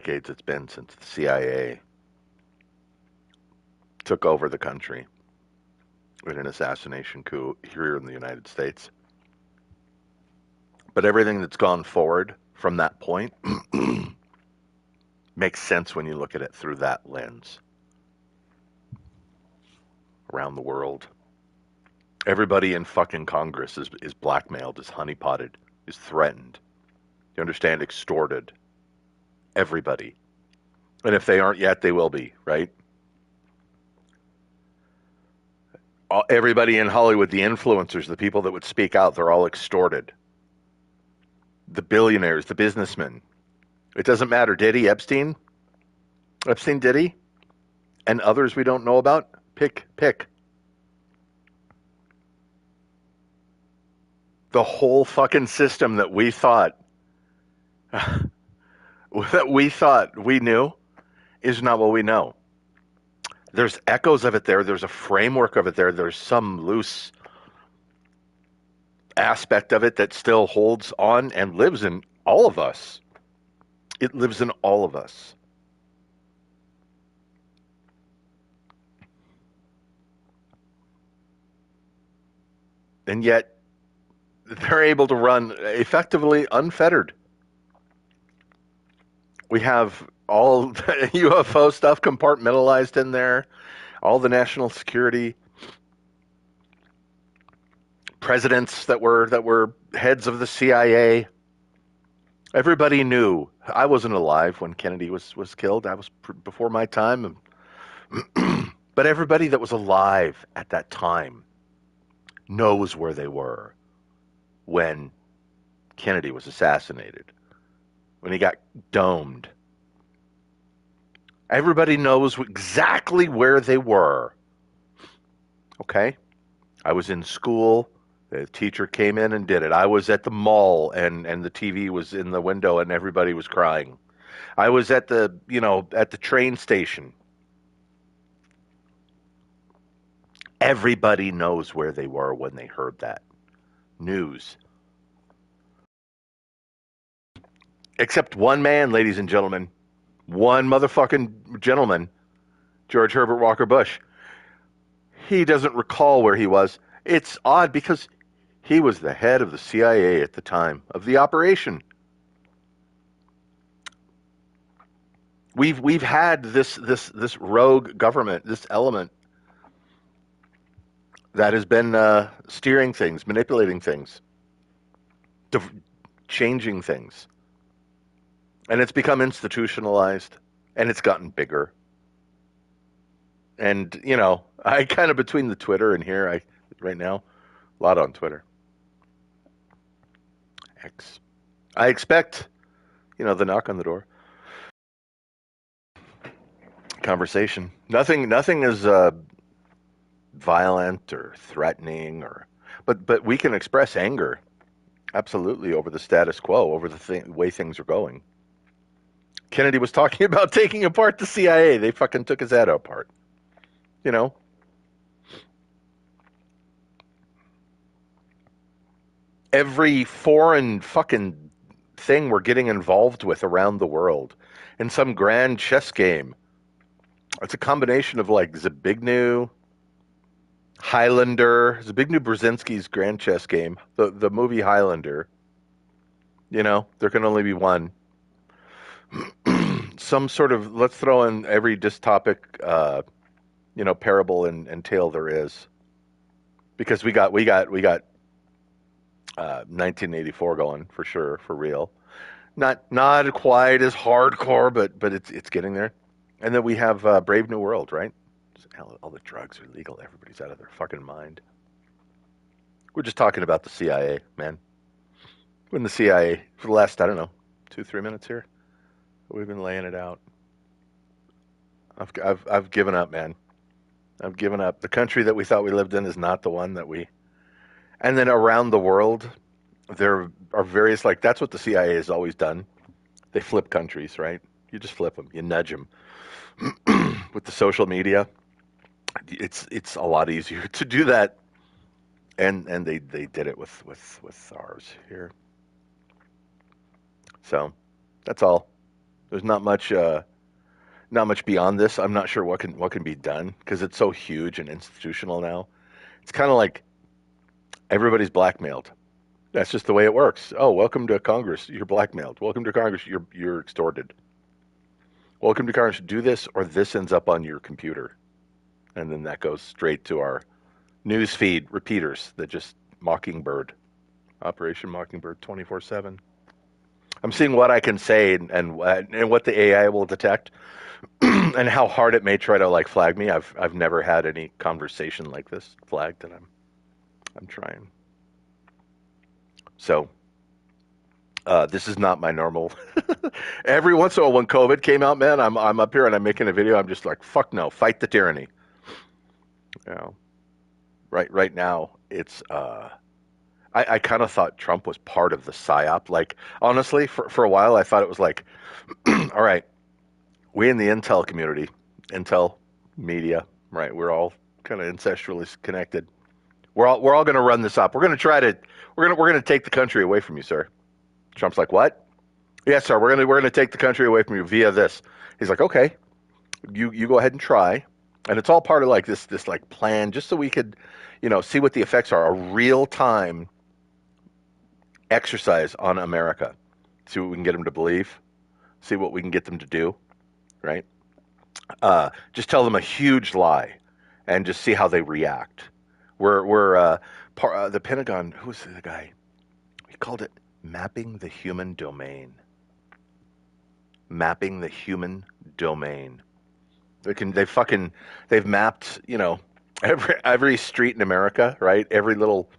decades it's been since the CIA took over the country in an assassination coup here in the United States. But everything that's gone forward from that point makes sense when you look at it through that lens. Around the world, everybody in fucking Congress is blackmailed, is honeypotted, is threatened. You understand? Extorted. Everybody. And if they aren't yet, they will be, right? Everybody in Hollywood, the influencers, the people that would speak out, they're all extorted. The billionaires, the businessmen. It doesn't matter. Did he? Epstein? Epstein, did he? And others we don't know about? Pick. The whole fucking system that we thought we knew is not what we know. There's echoes of it there. There's a framework of it there. There's some loose aspect of it that still holds on and lives in all of us. It lives in all of us. And yet they're able to run effectively unfettered. We have all the UFO stuff compartmentalized in there, all the national security presidents that were heads of the CIA. Everybody knew. I wasn't alive when Kennedy was killed. I was before my time. But everybody that was alive at that time knows where they were when Kennedy was assassinated, when he got domed. Everybody knows exactly where they were. Okay? I was in school. The teacher came in and did it. I was at the mall and the TV was in the window and everybody was crying. I was at the train station. Everybody knows where they were when they heard that news. Except one man, ladies and gentlemen. One motherfucking gentleman, George Herbert Walker Bush. He doesn't recall where he was. It's odd because he was the head of the CIA at the time of the operation. We've had this rogue government, this element that has been steering things, manipulating things, changing things. And it's become institutionalized and it's gotten bigger. And, I kind of between the Twitter and here, right now, a lot on Twitter. X. I expect, the knock on the door. Conversation. Nothing is violent or threatening but we can express anger absolutely over the status quo, over the way things are going. Kennedy was talking about taking apart the CIA. They fucking took his head apart. Every foreign fucking thing we're getting involved with around the world in some grand chess game. It's a combination of like Zbigniew, Highlander, Zbigniew Brzezinski's grand chess game, the movie Highlander. There can only be one. Some sort of, let's throw in every dystopic, parable and tale there is, because we got 1984 going for sure, for real. Not quite as hardcore, but it's getting there. And then we have Brave New World, right? Hell, all the drugs are legal. Everybody's out of their fucking mind. We're just talking about the CIA, man. When the CIA, for the last, I don't know, 2-3 minutes here, we've been laying it out. I've given up, man. I've given up. The country that we thought we lived in is not the one that we. And then around the world, there are various, like, that's what the CIA has always done. They flip countries, right? You just flip them. You nudge them. With the social media, it's a lot easier to do that. And they did it with ours here. So that's all. There's not much beyond this. I'm not sure what can be done because it's so huge and institutional now. It's kind of like everybody's blackmailed. That's just the way it works. Oh, welcome to Congress. You're blackmailed. Welcome to Congress. You're extorted. Welcome to Congress. Do this or this ends up on your computer, and then that goes straight to our news feed repeaters that just Mockingbird, Operation Mockingbird, 24/7. I'm seeing what I can say and what the AI will detect and how hard it may try to like flag me. I've never had any conversation like this flagged, and I'm trying. So this is not my normal. Every once in a while, when COVID came out, man, I'm up here and I'm making a video. I'm just like, fuck no, fight the tyranny. You know, right now, it's I kind of thought Trump was part of the psyop. Like honestly, for a while, I thought it was like, all right, we in the intel community, intel media, right? We're all kind of incestually connected. We're all going to run this up. We're going to try to we're going to take the country away from you, sir. Trump's like, what? Yes, sir. We're going to take the country away from you via this. He's like, okay, you go ahead and try, and it's all part of like this like plan, just so we could, see what the effects are, a real time exercise on America. See what we can get them to believe. See what we can get them to do. Right? Just tell them a huge lie, and just see how they react. The Pentagon. Who's the guy? He called it mapping the human domain. Mapping the human domain. They've mapped, every street in America, right? Every little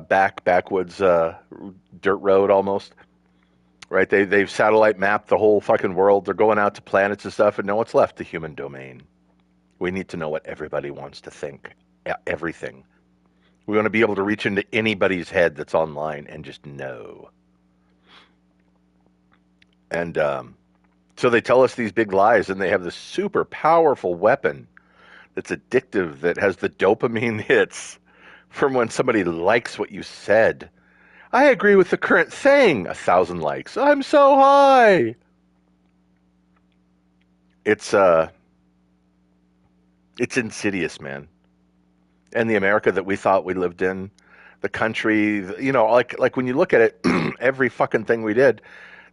backwoods dirt road almost, right? They've satellite mapped the whole fucking world. They're going out to planets and stuff, and now what's left? The human domain. We need to know what everybody wants to think. Everything. We want to be able to reach into anybody's head that's online and just know. And so they tell us these big lies, and they have this super powerful weapon that's addictive, that has the dopamine hits from when somebody likes what you said. I agree with the current thing. 1,000 likes. I'm so high. It's insidious, man. And the America that we thought we lived in, the country, like when you look at it, every fucking thing we did.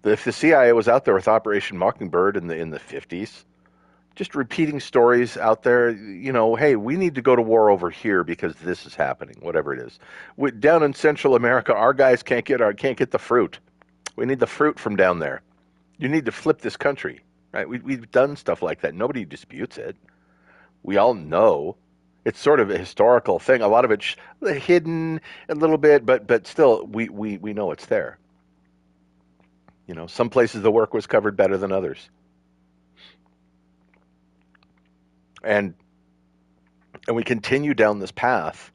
If the CIA was out there with Operation Mockingbird in the 50s, just repeating stories out there, hey, we need to go to war over here because this is happening, whatever it is. Down in Central America, our guys can't get the fruit. We need the fruit from down there. You need to flip this country, right? We've done stuff like that. Nobody disputes it. We all know. It's sort of a historical thing. A lot of it's hidden a little bit, but still, we know it's there. Some places the work was covered better than others. And we continue down this path.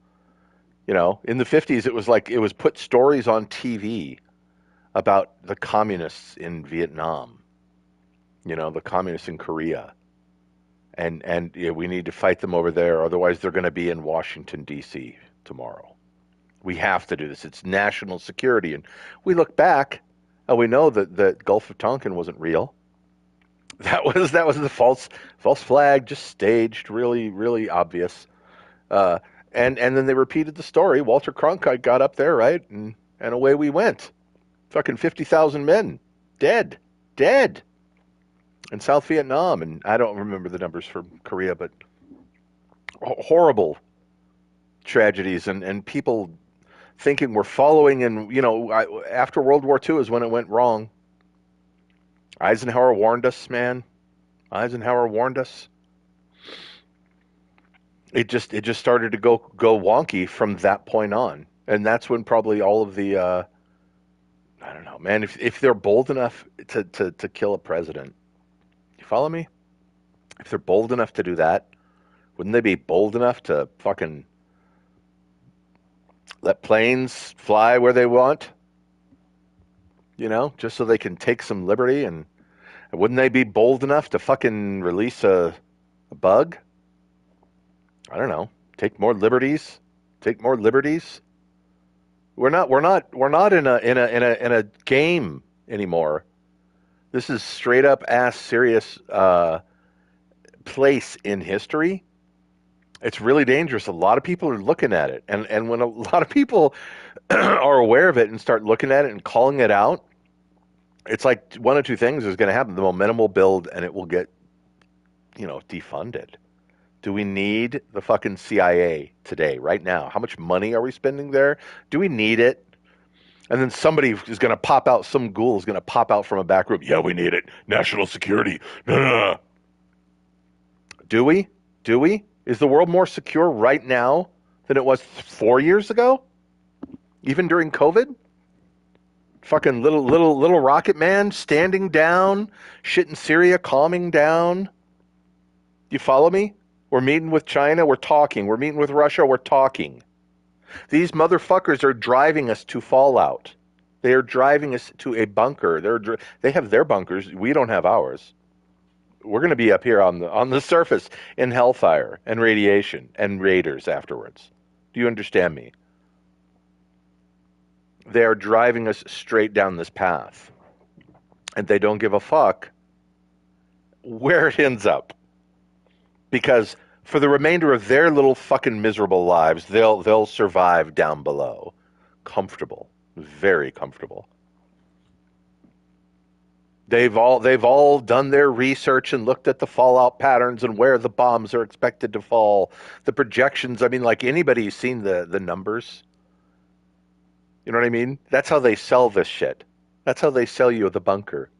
In the 50s, it was like it was put stories on TV about the communists in Vietnam, the communists in Korea. And we need to fight them over there, otherwise they're going to be in Washington, D.C. tomorrow. We have to do this. It's national security. And we look back, and we know that the Gulf of Tonkin wasn't real. That was the false flag, just staged, really, really obvious. And then they repeated the story. Walter Cronkite got up there, right, and away we went. Fucking 50,000 men dead in South Vietnam, and I don't remember the numbers from Korea, but horrible tragedies and people thinking we're following. And after World War II is when it went wrong. Eisenhower warned us, man. Eisenhower warned us. It just started to go wonky from that point on, and that's when probably all of the I don't know, man. If they're bold enough to kill a president, you follow me? If they're bold enough to do that, wouldn't they be bold enough to fucking let planes fly where they want? Just so they can take some liberty, and wouldn't they be bold enough to fucking release a bug? I don't know. Take more liberties. We're not in a game anymore. This is straight up ass serious place in history. It's really dangerous. A lot of people are looking at it, and when a lot of people are aware of it and start looking at it and calling it out, it's like one of two things is going to happen. The momentum will build, and it will get defunded. Do we need the fucking CIA today, right now? How much money are we spending there? Do we need it? And then somebody is going to pop out, some ghoul is going to pop out from a back room. Yeah, we need it. National security. No, no, no. Do we? Do we? Is the world more secure right now than it was 4 years ago? Even during COVID? Fucking little rocket man standing down, shit in Syria calming down. You follow me? We're meeting with China, we're talking. We're meeting with Russia, we're talking. These motherfuckers are driving us to fallout. They are driving us to a bunker. They have their bunkers. We don't have ours. We're going to be up here on the surface in hellfire and radiation and raiders afterwards. Do you understand me? They are driving us straight down this path, and they don't give a fuck where it ends up, because for the remainder of their little fucking miserable lives, they'll survive down below, comfortable, very comfortable. They've all done their research and looked at the fallout patterns and where the bombs are expected to fall, the projections. I mean, like, anybody who's seen the numbers, you know what I mean? That's how they sell this shit. That's how they sell you the bunker.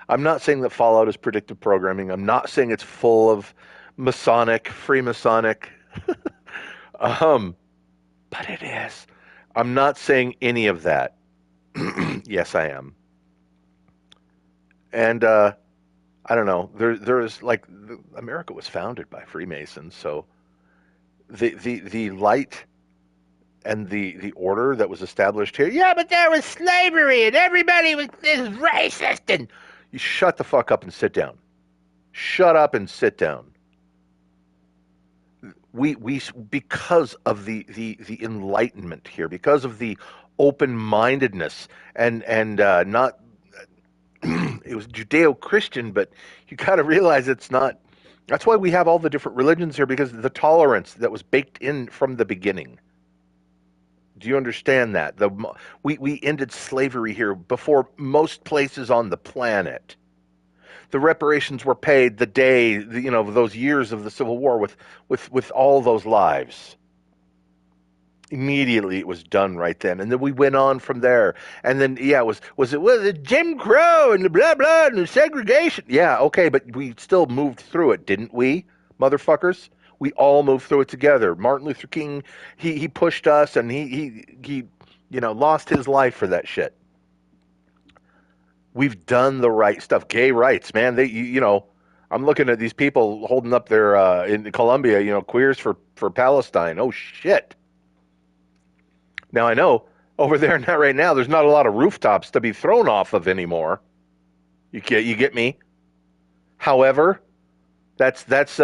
I'm not saying that Fallout is predictive programming. I'm not saying it's full of Masonic, Freemasonic, um, but it is. I'm not saying any of that. Yes, I am. And I don't know. There's like America was founded by Freemasons, so the light and the order that was established here. Yeah, but there was slavery and everybody was is racist. And you shut the fuck up and sit down. Shut up and sit down. We because of the enlightenment here, because of the open mindedness and not it was Judeo-Christian, but you got to realize it's not. That's why we have all the different religions here, because of the tolerance that was baked in from the beginning. Do you understand that? We ended slavery here before most places on the planet. The reparations were paid the day, those years of the Civil War with all those lives. Immediately it was done right then, and then we went on from there. And then, yeah, was it Jim Crow and the blah blah and the segregation? Yeah, okay, but we still moved through it, didn't we, motherfuckers? We all moved through it together. Martin Luther King, he pushed us, and he lost his life for that shit. We've done the right stuff. Gay rights, man. I'm looking at these people holding up their in Colombia, queers for Palestine. Oh shit. Now I know over there now, right now, there's not a lot of rooftops to be thrown off of anymore. You get me? However, that's it's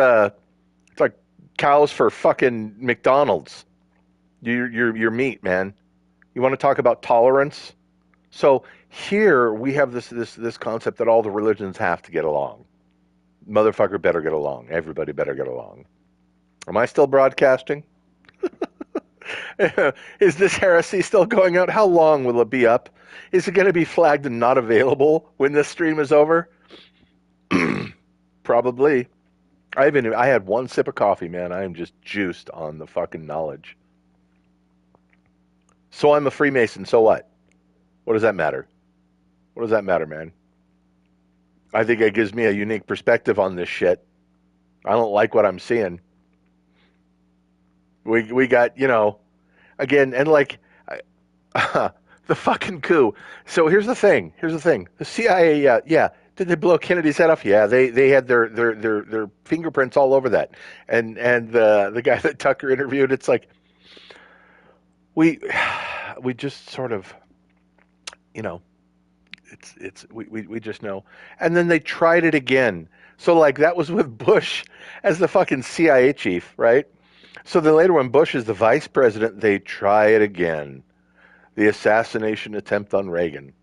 like cows for fucking McDonald's. Your meat, man. You want to talk about tolerance? So here we have this concept that all the religions have to get along. Motherfucker better get along. Everybody better get along. Am I still broadcasting? Is this heresy still going out? How long will it be up? Is it going to be flagged and not available when this stream is over? Probably. I had one sip of coffee, man. I am just juiced on the fucking knowledge. So I'm a Freemason. So what? What does that matter? What does that matter, man? I think it gives me a unique perspective on this shit. I don't like what I'm seeing. We got, again, and like the fucking coup. So here's the thing. The CIA, yeah. Did they blow Kennedy's head off? Yeah, they had their fingerprints all over that. And the guy that Tucker interviewed, it's like we just sort of, we just know. And then they tried it again. So like that was with Bush as the fucking CIA chief, right? So then later when Bush is the vice president, they try it again. The assassination attempt on Reagan,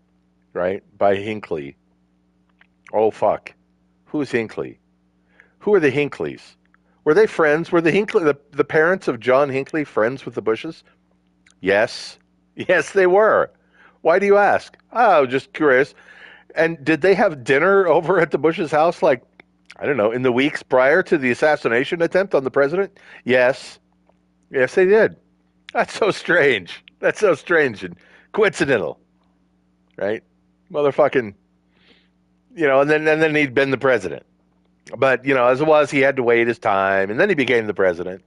right? By Hinckley. Oh fuck. Who's Hinckley? Who are the Hinkleys? Were they friends? Were the parents of John Hinckley friends with the Bushes? Yes. Yes, they were. Why do you ask? Oh, just curious. And did they have dinner over at the Bush's house, like, I don't know, in the weeks prior to the assassination attempt on the president? Yes. Yes, they did. That's so strange. That's so strange and coincidental, right? Motherfucking, and then he'd been the president. But, as it was, he had to wait his time, and then he became the president.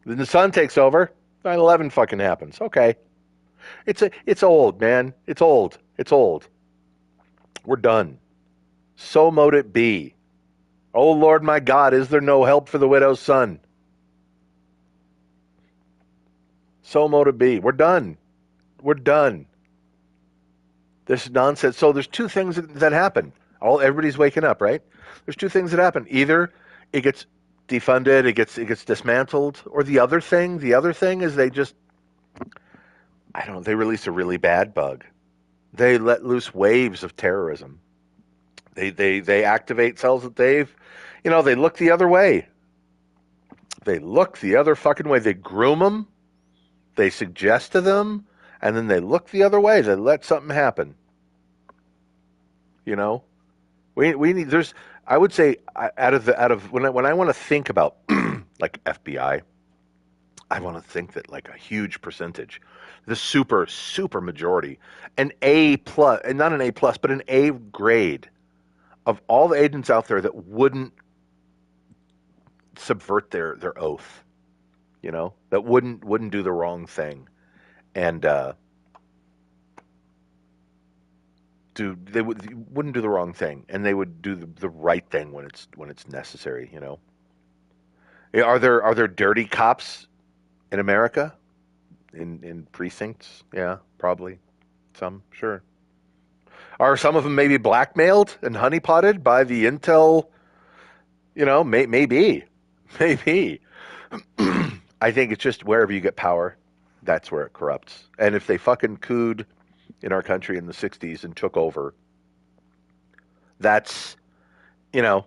Then the son takes over. 9/11 fucking happens. Okay. It's old, man. It's old. It's old. We're done. So mote it be. Oh Lord my God, is there no help for the widow's son? So mote it be. We're done. We're done. This is nonsense. So there's two things that happen. Everybody's waking up, right? There's two things that happen. Either it gets defunded, it gets dismantled, or the other thing is they just, I don't know, they release a really bad bug. They let loose waves of terrorism. They activate cells that they look the other way. They look the other fucking way. They groom them. They suggest to them, and then they look the other way. They let something happen. You know, we need. There's. I would say out of when I want to think about like FBI, I want to think that like a huge percentage, the super majority, an A plus, and not an A plus, but an A grade of all the agents out there that wouldn't subvert their oath, that wouldn't do the wrong thing, and wouldn't do the wrong thing, and they would do the right thing when it's necessary. Yeah, are there dirty cops in America, in precincts? Yeah, probably some. Sure. Are some of them maybe blackmailed and honeypotted by the intel? Maybe, maybe. I think it's just wherever you get power, that's where it corrupts. And if they fucking cooed in our country in the 60s and took over, that's, you know,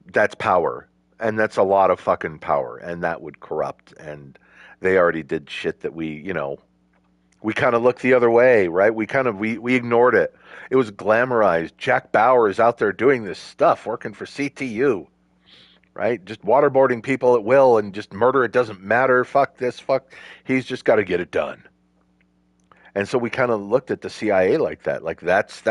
that's power. And that's a lot of fucking power. And that would corrupt. And they already did shit that we kind of looked the other way, right? We ignored it. It was glamorized. Jack Bauer is out there doing this stuff, working for CTU, right? Just waterboarding people at will and just murder. It doesn't matter. Fuck this. Fuck. He's just got to get it done. And so we kind of looked at the CIA like that. Like that's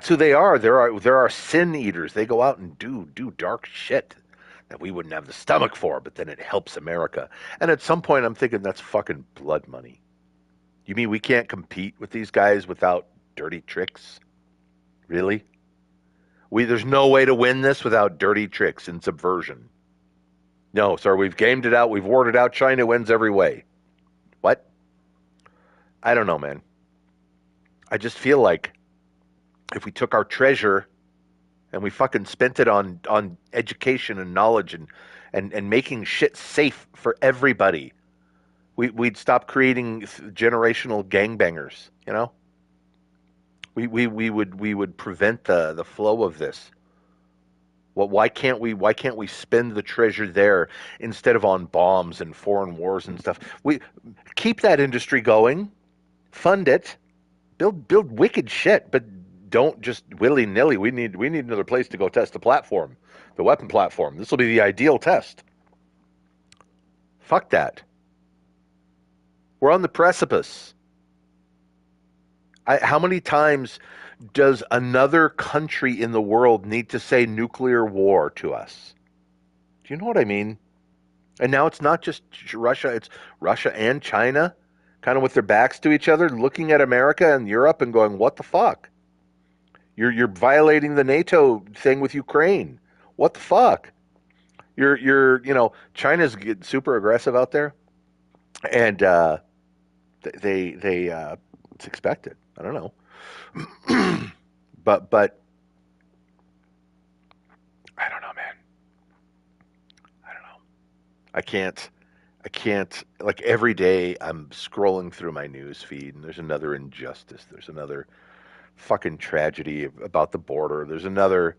who they are. There are sin eaters. They go out and do dark shit that we wouldn't have the stomach for, but then it helps America. And at some point I'm thinking that's fucking blood money. You mean we can't compete with these guys without dirty tricks? Really? There's no way to win this without dirty tricks and subversion. No, sir, we've gamed it out, we've warded out. China wins every way. What? I don't know, man. I just feel like if we took our treasure and we fucking spent it on education and knowledge and making shit safe for everybody, we'd stop creating generational gangbangers, we would prevent the flow of this. Well, why can't we spend the treasure there instead of on bombs and foreign wars and stuff? We keep that industry going, fund it, build wicked shit, but don't just willy nilly. We need another place to go test the platform, the weapon platform. This will be the ideal test. Fuck that. We're on the precipice. How many times does another country in the world need to say nuclear war to us? Do you know what I mean? And now it's not just Russia, it's Russia and China kind of with their backs to each other, looking at America and Europe and going, what the fuck? You're violating the NATO thing with Ukraine. What the fuck? China's getting super aggressive out there, and they it's expected. I don't know. but I don't know, man. I don't know. I can't like every day I'm scrolling through my news feed and there's another injustice. There's another fucking tragedy about the border. There's another,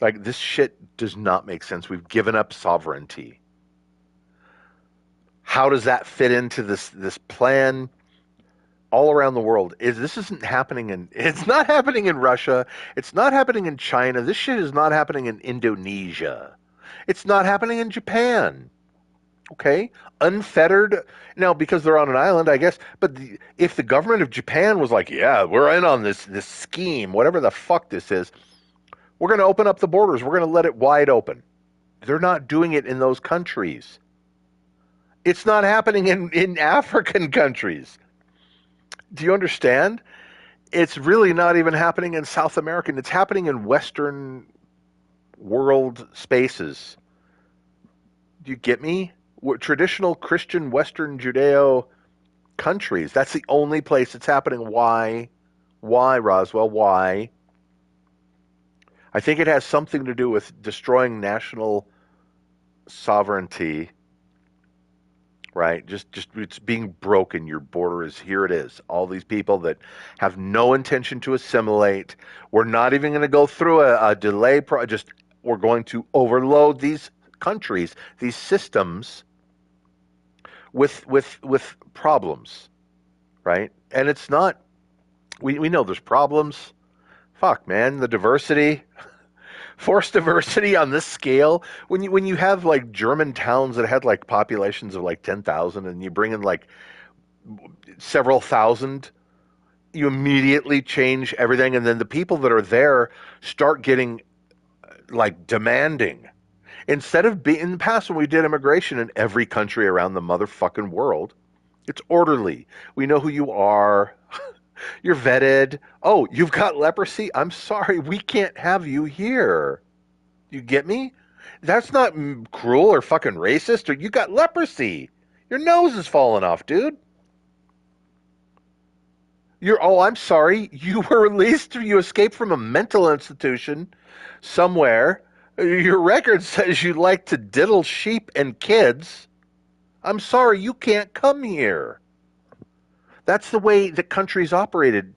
like, this shit does not make sense. We've given up sovereignty. How does that fit into this plan all around the world? This isn't happening it's not happening in Russia. It's not happening in China. This shit is not happening in Indonesia. It's not happening in Japan. Okay, unfettered now because they're on an island, I guess. But if the government of Japan was like, "Yeah, we're in on this scheme, whatever the fuck this is, we're going to open up the borders. We're going to let it wide open." They're not doing it in those countries. It's not happening in African countries. Do you understand? It's really not even happening in South American. It's happening in Western world spaces. Do you get me? Traditional Christian Western Judeo countries. That's the only place it's happening. Why? Why, Roswell? Why? I think it has something to do with destroying national sovereignty, right? Just it's being broken. Your border is here. It is. All these people that have no intention to assimilate. We're not even going to go through a delay. Just we're going to overload these countries, these systems, with problems, right? And it's not. We know there's problems. Fuck, man, the diversity. Forced diversity on this scale, when you have like German towns that had like populations of like 10,000 and you bring in like several thousand, you immediately change everything, and then the people that are there start getting like demanding. Instead of being in the past when we did immigration in every country around the motherfucking world, it's orderly. We know who you are. You're vetted. Oh, you've got leprosy? I'm sorry, we can't have you here. You get me? That's not cruel or fucking racist. Or you got leprosy. Your nose is falling off, dude. Oh, I'm sorry. You were released. You escaped from a mental institution somewhere. Your record says you like to diddle sheep and kids. I'm sorry, you can't come here. That's the way the country's operated.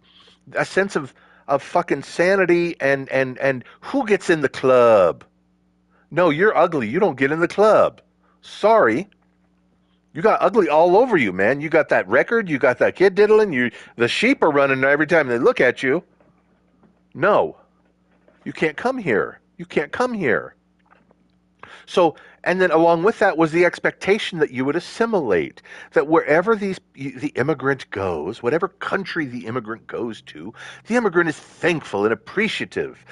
A sense of fucking sanity and who gets in the club? No, you're ugly. You don't get in the club. Sorry. You got ugly all over you, man. You got that record. You got that kid diddling. The sheep are running every time they look at you. No, you can't come here. You can't come here. So, and then along with that was the expectation that you would assimilate, that wherever the immigrant goes, whatever country the immigrant goes to, the immigrant is thankful and appreciative.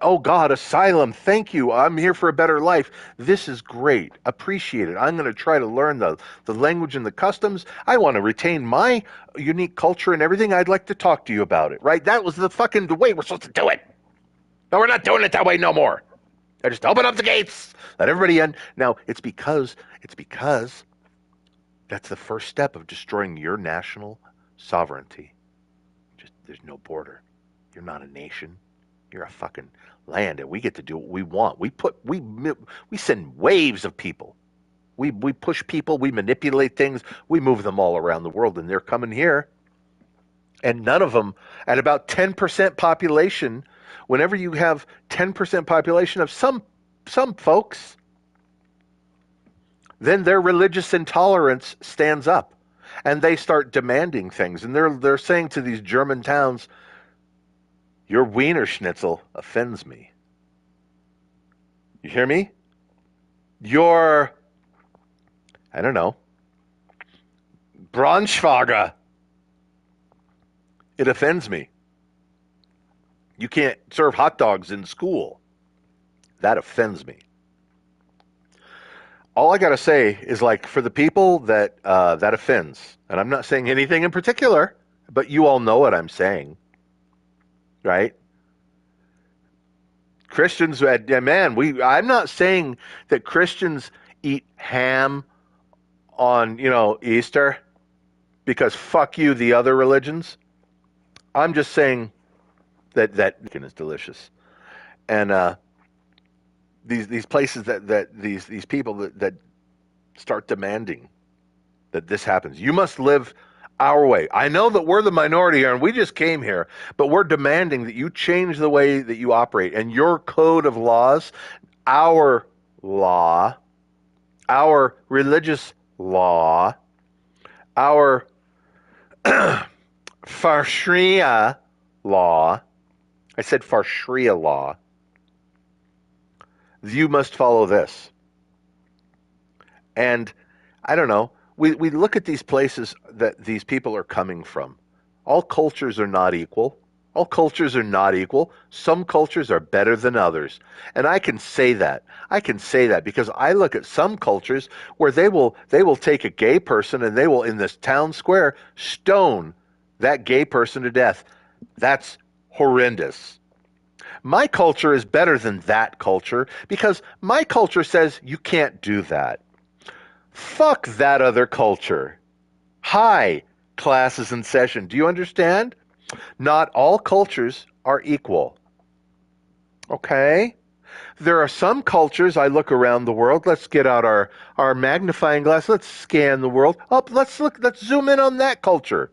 Oh God, asylum, thank you. I'm here for a better life. This is great. Appreciate it. I'm going to try to learn the language and the customs. I want to retain my unique culture and everything. I'd like to talk to you about it, right? That was the way we're supposed to do it. No, we're not doing it that way no more. I just open up the gates, let everybody in. Now, it's because that's the first step of destroying your national sovereignty. There's no border. You're not a nation. You're a fucking land, and we get to do what we want. We send waves of people. We push people. We manipulate things. We move them all around the world, and they're coming here. And none of them, at about 10% population, whenever you have 10% population of some folks, then their religious intolerance stands up and they start demanding things. And they're saying to these German towns, your Wiener Schnitzel offends me. You hear me? Your, I don't know, Braunschweiger, it offends me. You can't serve hot dogs in school. That offends me. All I got to say is, like, for the people that that offends, and I'm not saying anything in particular, but you all know what I'm saying, right? Christians, man, I'm not saying that Christians eat ham on, Easter because fuck you, the other religions. I'm just saying that is delicious. And these places that these people that start demanding that this happens. You must live Our way. I know that we're the minority here and we just came here, but we're demanding that you change the way that you operate and your code of laws, our law, our religious law, our Sharia law. I said Sharia law. You must follow this. And I don't know. We look at these places that these people are coming from. All cultures are not equal. All cultures are not equal. Some cultures are better than others. And I can say that. I can say that because I look at some cultures where they will take a gay person and they will in this town square stone that gay person to death. That's horrendous. My culture is better than that culture because my culture says you can't do that. Fuck that other culture. Hi, class is in session. Do you understand? Not all cultures are equal. Okay? There are some cultures, I look around the world, let's get out our magnifying glass, let's scan the world. Oh, let's zoom in on that culture.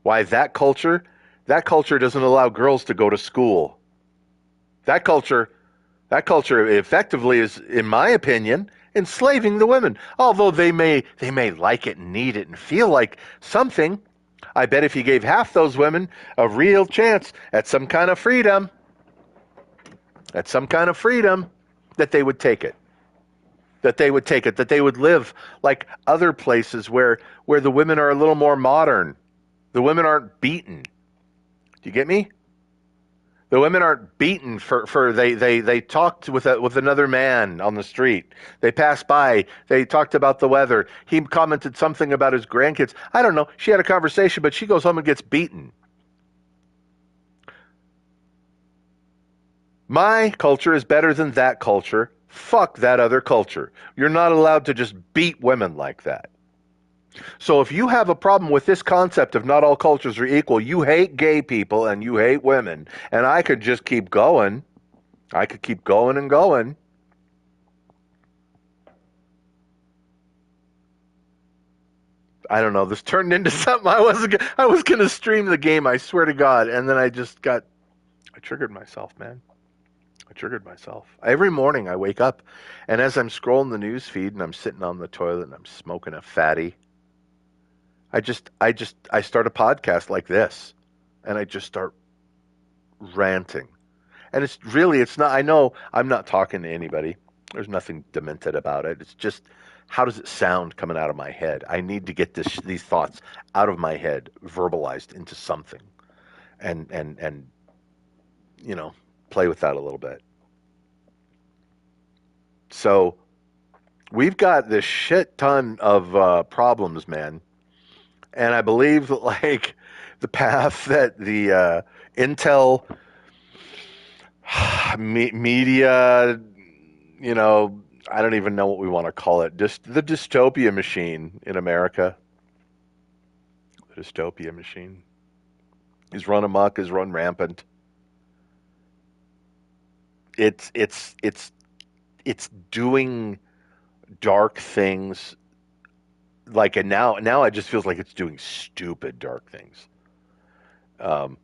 Why that culture doesn't allow girls to go to school. That culture That culture effectively is, in my opinion, enslaving the women. Although they may like it and need it and feel like something. I bet if you gave half those women a real chance at some kind of freedom, that they would take it. That they would take it. That they would live like other places where the women are a little more modern. The women aren't beaten. Do you get me? The women aren't beaten for they talked with another man on the street. They passed by. They talked about the weather. He commented something about his grandkids. I don't know. She had a conversation, but she goes home and gets beaten. My culture is better than that culture. Fuck that other culture. You're not allowed to just beat women like that. So if you have a problem with this concept of not all cultures are equal, you hate gay people and you hate women, and I could just keep going. I could keep going and going. I don't know. This turned into something I was going to stream the game, I swear to God, and then I triggered myself, man. I triggered myself. Every morning I wake up and as I'm scrolling the news feed and I'm sitting on the toilet and I'm smoking a fatty, I start a podcast like this and I just start ranting. And it's not, I know I'm not talking to anybody. There's nothing demented about it. It's just, how does it sound coming out of my head? I need to get these thoughts out of my head, verbalized into something and, you know, play with that a little bit. So we've got this shit ton of problems, man. And I believe that, like, the path that the Intel media, you know, I don't even know what we want to call it. Just the dystopia machine in America. The dystopia machine is run amok, is run rampant. It's doing dark things like, and now it just feels like it's doing stupid dark things. Um,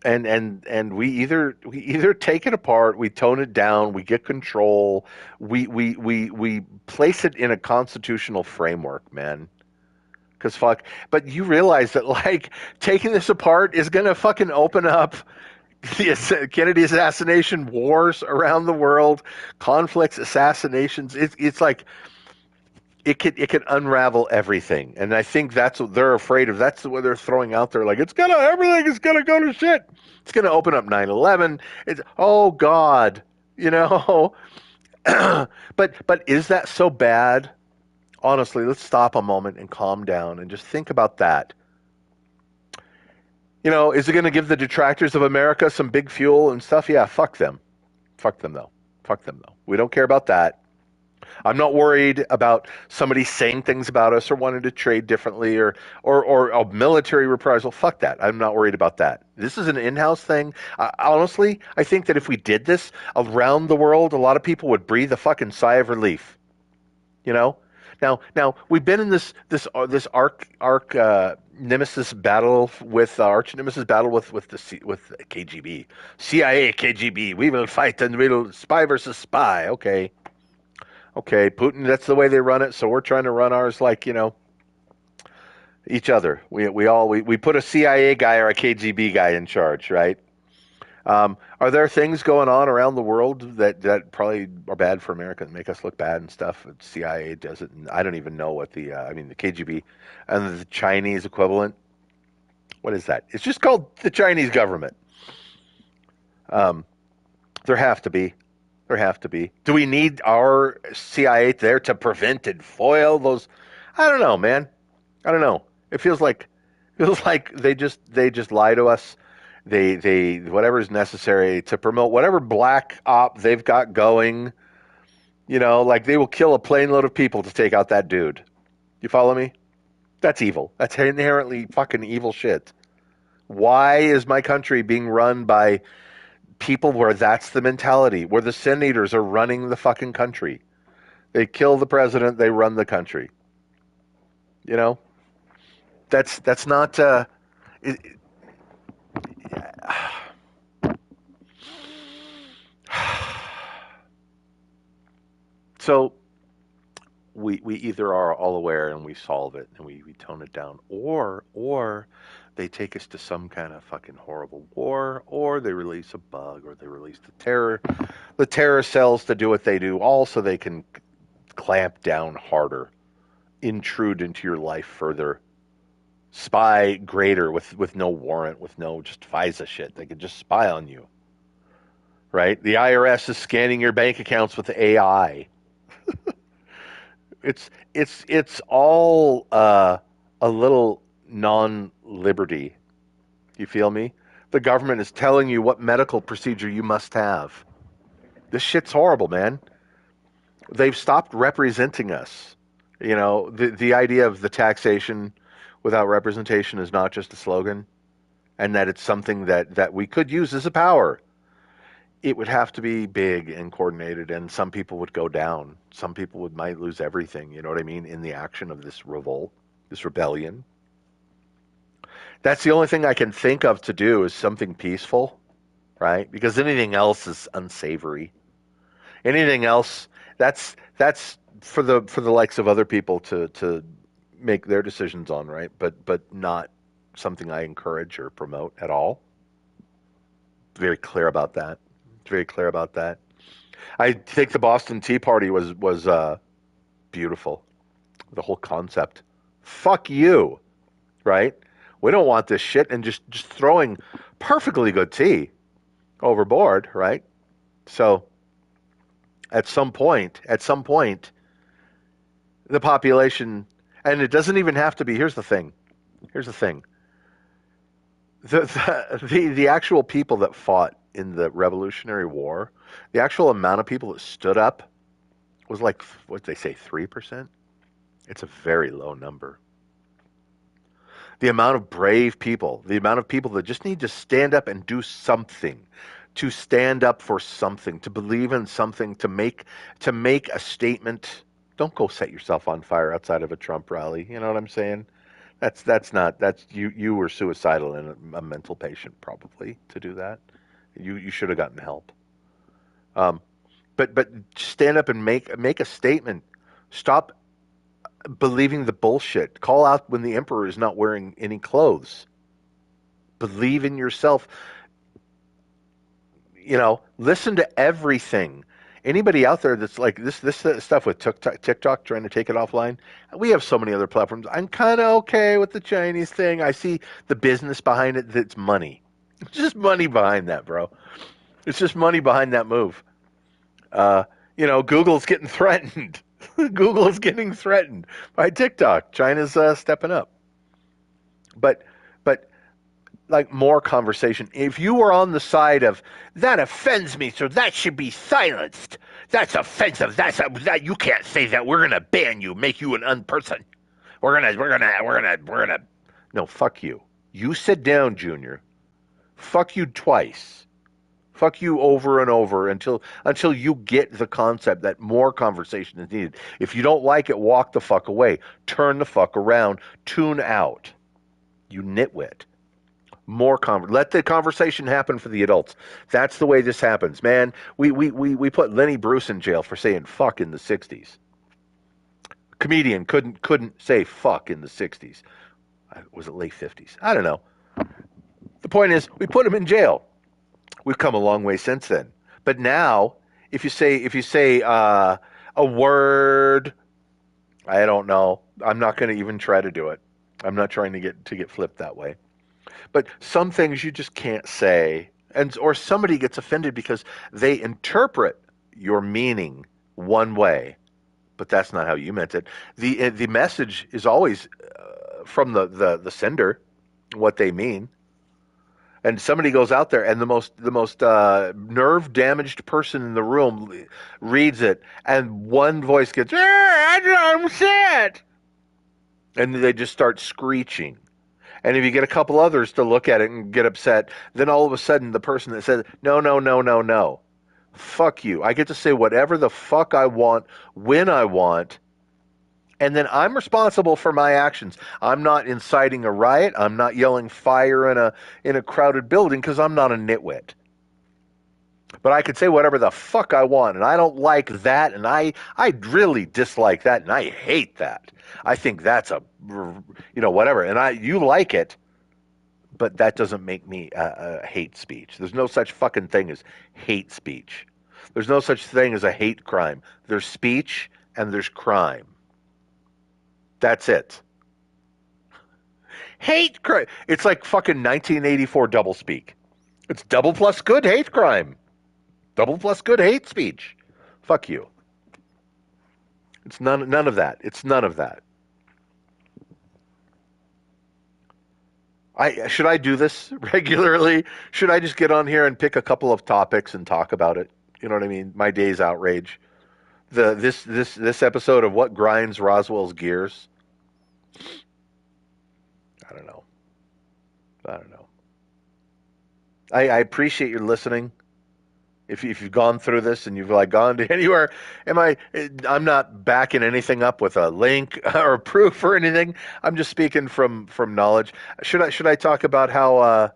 and we either take it apart, we tone it down, we get control, we place it in a constitutional framework, man. Because fuck, but you realize that, like, taking this apart is gonna fucking open up the Kennedy assassination, wars around the world, conflicts, assassinations. It's like it can unravel everything, and I think that's what they're afraid of. That's what they're throwing out there. Like, everything is gonna go to shit. It's gonna open up 9/11. It's, oh God, you know. But is that so bad? Honestly, let's stop a moment and calm down and just think about that. Is it going to give the detractors of America some big fuel and stuff? Yeah, fuck them. Fuck them though. Fuck them though. We don't care about that. I'm not worried about somebody saying things about us or wanting to trade differently or a military reprisal. Fuck that. I'm not worried about that. This is an in-house thing. Honestly, I think that if we did this around the world, a lot of people would breathe a fucking sigh of relief. You know? Now we've been in this arc nemesis battle with arch nemesis battle with the KGB, CIA, KGB. We will fight and we'll spy versus spy. Okay, Putin. That's the way they run it. So we're trying to run ours like each other. We put a CIA guy or a KGB guy in charge, right? Are there things going on around the world that probably are bad for America and make us look bad and stuff? CIA does it, and I don't even know what the KGB and the Chinese equivalent. What is that? It's just called the Chinese government. Um, there have to be. There have to be. Do we need our CIA there to prevent and foil those? I don't know, man. I don't know. It feels like they just lie to us. They whatever is necessary to promote whatever black op they've got going. Like they will kill a plane load of people to take out that dude. You follow me? That's evil. That's inherently fucking evil shit. Why is my country being run by people where that's the mentality, where the sin eaters are running the fucking country? They kill the president, they run the country. You know, that's not. It, so we either are all aware and we solve it and we tone it down, or they take us to some kind of fucking horrible war, or they release a bug, or they release the terror cells to do what they do, all so they can clamp down harder, intrude into your life further, spy greater with no warrant, with no just FISA shit. They could just spy on you, right? The IRS is scanning your bank accounts with AI. It's all a little non-liberty. You feel me? The government is telling you what medical procedure you must have. This shit's horrible, man. They've stopped representing us. The idea of the taxation without representation is not just a slogan, and that it's something that we could use as a power. It would have to be big and coordinated, and some people would go down. Some people might lose everything, you know what I mean, in the action of this revolt, this rebellion. That's the only thing I can think of to do is something peaceful, right? Because anything else is unsavory. Anything else, that's for the likes of other people to make their decisions on, right? But not something I encourage or promote at all. Very clear about that. Very clear about that. I think the Boston Tea Party was beautiful. The whole concept. Fuck you, right? We don't want this shit, and just throwing perfectly good tea overboard, right? So at some point, the population, and it doesn't even have to be. Here's the thing. Here's the thing. The actual people that fought in the Revolutionary War, the actual amount of people that stood up was like, what did they say, 3%? It's a very low number. The amount of brave people, the amount of people that just need to stand up and do something, to stand up for something, to believe in something, to make a statement. Don't go set yourself on fire outside of a Trump rally. You know what I'm saying? That's you were suicidal and a mental patient probably to do that. You should have gotten help. Um, but stand up and make a statement. Stop believing the bullshit. Call out when the emperor is not wearing any clothes. Believe in yourself. Listen to everything. Anybody out there that's like this stuff with TikTok trying to take it offline, we have so many other platforms. I'm kind of okay with the Chinese thing. I see the business behind it. That's money. It's just money behind that, bro. It's just money behind that move. Google's getting threatened. Google's getting threatened by TikTok. China's stepping up. But like more conversation. If you were on the side of that offends me, so that should be silenced. That's offensive. That you can't say that. We're gonna ban you, make you an unperson. We're gonna. No, fuck you. You sit down, Junior. Fuck you twice. Fuck you over and over until you get the concept that more conversation is needed. If you don't like it, walk the fuck away. Turn the fuck around. Tune out. You nitwit. Let the conversation happen for the adults. That's the way this happens, man. We put Lenny Bruce in jail for saying fuck in the 60s. Comedian couldn't say fuck in the 60s. Was it late 50s? I don't know. The point is, we put him in jail. We've come a long way since then. But now, if you say a word, I don't know. I'm not going to even try to do it. I'm not trying to get flipped that way. But some things you just can't say, or somebody gets offended because they interpret your meaning one way, but that's not how you meant it. The message is always from the sender, what they mean. And somebody goes out there, and the most nerve damaged person in the room reads it, and one voice gets, I'm upset, and they just start screeching. And if you get a couple others to look at it and get upset, then all of a sudden the person that says, no, no, no, no, no, fuck you. I get to say whatever the fuck I want, when I want, and then I'm responsible for my actions. I'm not inciting a riot. I'm not yelling fire in a crowded building because I'm not a nitwit. But I could say whatever the fuck I want, and I don't like that, and I really dislike that, and I hate that. I think that's whatever, and you like it, but that doesn't make me hate speech. There's no such fucking thing as hate speech. There's no such thing as a hate crime. There's speech and there's crime. That's it. Hate crime. It's like fucking 1984 doublespeak. It's double plus good hate crime. Double plus good hate speech. Fuck you. It's none of that. It's none of that. Should I do this regularly? Should I just get on here and pick a couple of topics and talk about it? You know what I mean? My day's outrage. This episode of what grinds Roswell's gears. I don't know. I appreciate your listening. If you've gone through this and you've gone to anywhere, I'm not backing anything up with a link or proof or anything. I'm just speaking from knowledge. Should I talk about how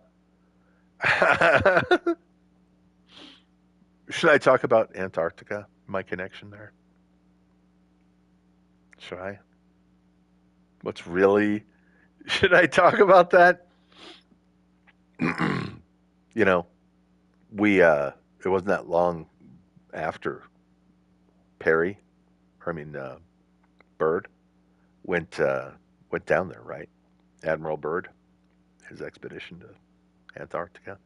should I talk about Antarctica, my connection there? Should I? Should I talk about that? You know, it wasn't that long after Byrd went down there, right? Admiral Byrd, his expedition to Antarctica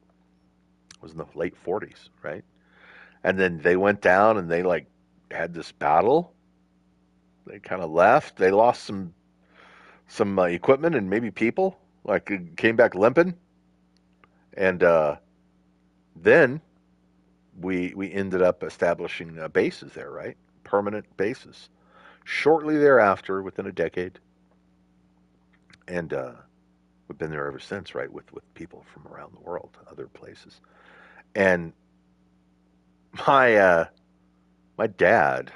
was in the late 40s, right? And then they went down and they had this battle. They kind of left. They lost some equipment and maybe people. Came back limping, and then we ended up establishing bases there, right? Permanent bases. Shortly thereafter, within a decade, and we've been there ever since, right? With people from around the world, other places, and my dad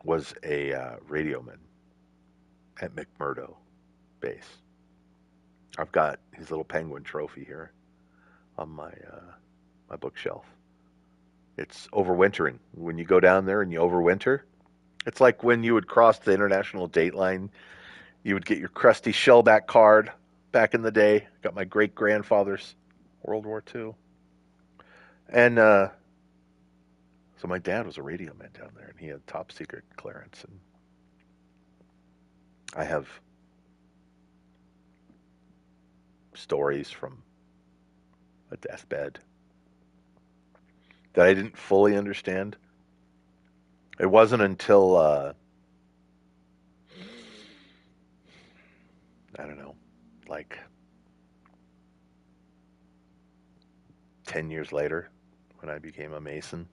was a radioman at McMurdo base. I've got his little penguin trophy here on my bookshelf. It's overwintering. When you go down there and you overwinter, it's like when you would cross the international date line, you would get your crusty shellback card back in the day. Got my great grandfather's World War II. And so my dad was a radio man down there, and he had top secret clearance. And I have stories from a deathbed that I didn't fully understand. It wasn't until I don't know, 10 years later, when I became a Mason,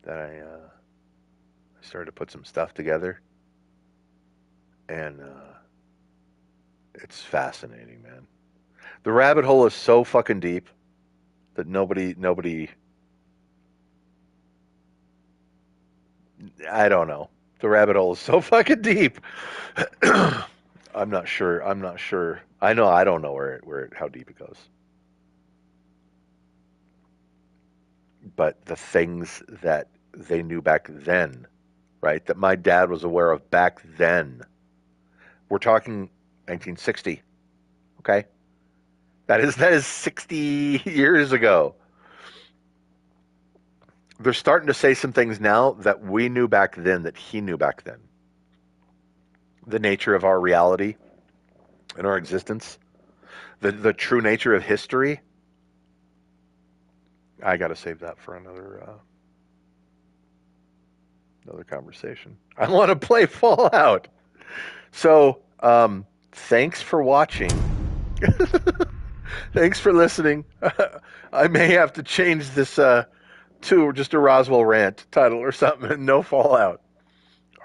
that I started to put some stuff together, and it's fascinating, man. The rabbit hole is so fucking deep. that nobody. I don't know. The rabbit hole is so fucking deep. I'm not sure. I'm not sure. I know. I don't know how deep it goes. But the things that they knew back then, right? That my dad was aware of back then. We're talking 1960. Okay, that is 60 years ago. They're starting to say some things now that we knew back then, that he knew back then. The nature of our reality and our existence, the true nature of history. I got to save that for another conversation. I want to play Fallout. So, thanks for watching. Thanks for listening. I may have to change this to just a Roswell rant title or something. No Fallout.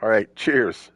All right. Cheers.